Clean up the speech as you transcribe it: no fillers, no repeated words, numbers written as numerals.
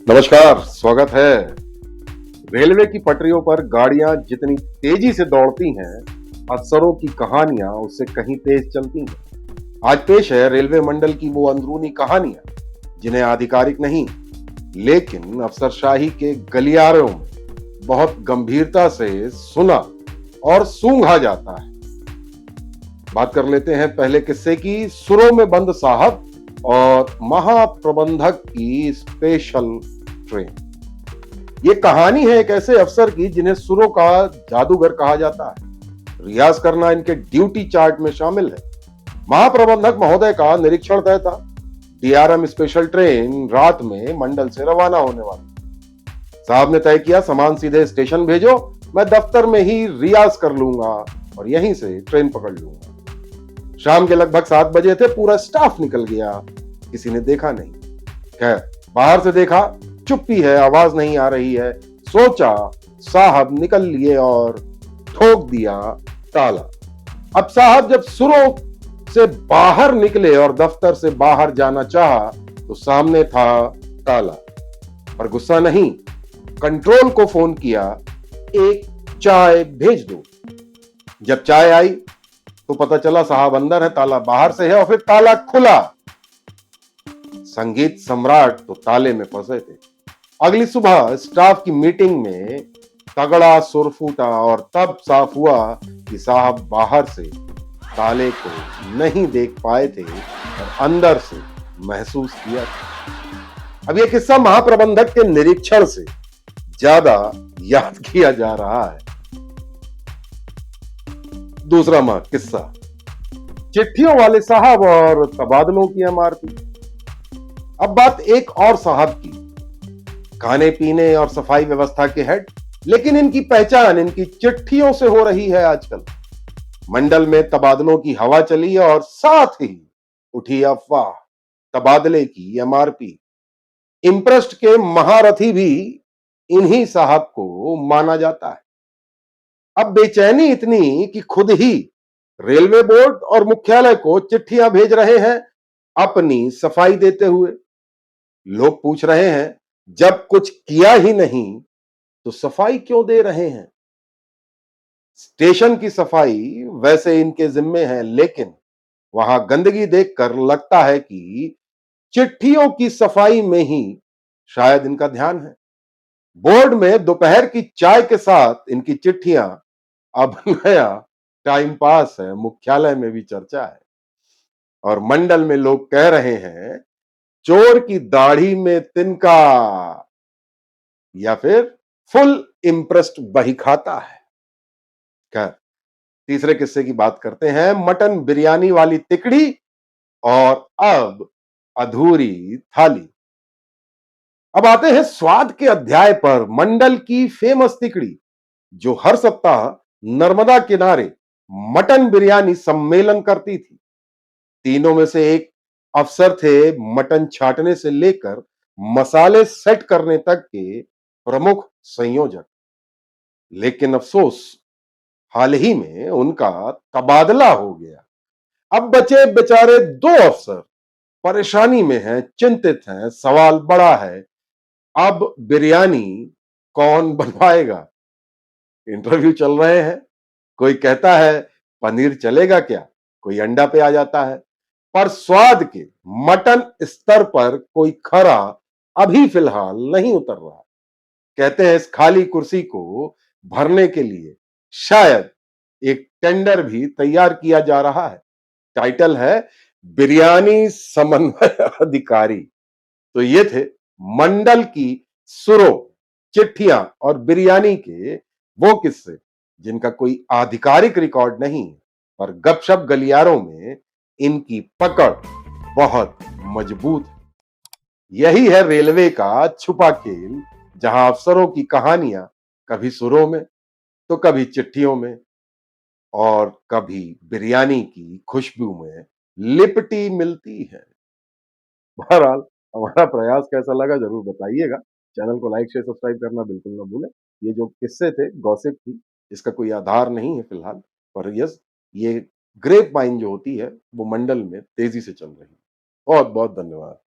नमस्कार, स्वागत है। रेलवे की पटरियों पर गाड़ियां जितनी तेजी से दौड़ती हैं, अफसरों की कहानियां उससे कहीं तेज चलती हैं। आज पेश है रेलवे मंडल की वो अंदरूनी कहानियां जिन्हें आधिकारिक नहीं, लेकिन अफसरशाही के गलियारों में बहुत गंभीरता से सुना और सूंघा जाता है। बात कर लेते हैं पहले किस्से की, सुरों में बंद साहब और महाप्रबंधक की स्पेशल ट्रेन। ये कहानी है एक ऐसे अफसर की जिन्हें सुरों का जादूगर कहा जाता है। रियाज करना इनके ड्यूटी चार्ट में शामिल है। महाप्रबंधक महोदय का निरीक्षण तय था। डीआरएम स्पेशल ट्रेन रात में मंडल से रवाना होने वाली। साहब ने तय किया, सामान सीधे स्टेशन भेजो, मैं दफ्तर में ही रियाज कर लूंगा और यहीं से ट्रेन पकड़ लूंगा। शाम के लगभग 7 बजे थे। पूरा स्टाफ निकल गया, किसी ने देखा नहीं। खैर, बाहर से देखा, चुप्पी है, आवाज नहीं आ रही है। सोचा साहब निकल लिए और ठोक दिया ताला। अब साहब जब सुरों से बाहर निकले और दफ्तर से बाहर जाना चाहा तो सामने था ताला। पर गुस्सा नहीं, कंट्रोल को फोन किया, एक चाय भेज दो। जब चाय आई तो पता चला साहब अंदर है, ताला बाहर से है और फिर ताला खुला। संगीत सम्राट तो ताले में फंसे थे। अगली सुबह स्टाफ की मीटिंग में तगड़ा सुर फूटा और तब साफ हुआ कि साहब बाहर से ताले को नहीं देख पाए थे और अंदर से महसूस किया था। अब यह किस्सा महाप्रबंधक के निरीक्षण से ज्यादा याद किया जा रहा है। दूसरा किस्सा, चिट्ठियों वाले साहब और तबादलों की एमआरपी। अब बात एक और साहब की, खाने पीने और सफाई व्यवस्था के हेड, लेकिन इनकी पहचान इनकी चिट्ठियों से हो रही है आजकल। मंडल में तबादलों की हवा चली और साथ ही उठी अफवाह तबादले की एमआरपी। इंप्रेस्ट के महारथी भी इन्हीं साहब को माना जाता है। अब बेचैनी इतनी कि खुद ही रेलवे बोर्ड और मुख्यालय को चिट्ठियां भेज रहे हैं अपनी सफाई देते हुए। लोग पूछ रहे हैं, जब कुछ किया ही नहीं तो सफाई क्यों दे रहे हैं? स्टेशन की सफाई वैसे इनके जिम्मे है, लेकिन वहां गंदगी देखकर लगता है कि चिट्ठियों की सफाई में ही शायद इनका ध्यान है। बोर्ड में दोपहर की चाय के साथ इनकी चिट्ठियां अब नया टाइम पास है। मुख्यालय में भी चर्चा है और मंडल में लोग कह रहे हैं, चोर की दाढ़ी में तिनका, या फिर फुल इम्प्रेस्ड बही खाता है। खैर, तीसरे किस्से की बात करते हैं, मटन बिरयानी वाली तिकड़ी और अब अधूरी थाली। अब आते हैं स्वाद के अध्याय पर। मंडल की फेमस तिकड़ी जो हर सप्ताह नर्मदा किनारे मटन बिरयानी सम्मेलन करती थी। तीनों में से एक अफसर थे मटन छाटने से लेकर मसाले सेट करने तक के प्रमुख संयोजक। लेकिन अफसोस, हाल ही में उनका तबादला हो गया। अब बचे बेचारे 2 अफसर परेशानी में हैं, चिंतित हैं। सवाल बड़ा है, अब बिरयानी कौन बनवाएगा? इंटरव्यू चल रहे हैं। कोई कहता है पनीर चलेगा क्या, कोई अंडा पे आ जाता है। पर स्वाद के मटन स्तर पर कोई खरा अभी फिलहाल नहीं उतर रहा। कहते हैं इस खाली कुर्सी को भरने के लिए शायद एक टेंडर भी तैयार किया जा रहा है। टाइटल है बिरयानी समन्वय अधिकारी। तो ये थे मंडल की सुरों, चिट्ठियां और बिरयानी के वो किस्से जिनका कोई आधिकारिक रिकॉर्ड नहीं, पर गपशप गलियारों में इनकी पकड़ बहुत मजबूत है। यही है रेलवे का छुपा खेल, जहां अफसरों की कहानियां कभी सुरों में तो कभी चिट्ठियों में और कभी बिरयानी की खुशबू में लिपटी मिलती है। बहरहाल, हमारा प्रयास कैसा लगा जरूर बताइएगा। चैनल को लाइक शेयर सब्सक्राइब करना बिल्कुल ना भूलें। ये जो किस्से थे, गॉसिप थी, इसका कोई आधार नहीं है फिलहाल, पर यस, ये ग्रेप वाइन जो होती है वो मंडल में तेजी से चल रही है। बहुत बहुत धन्यवाद।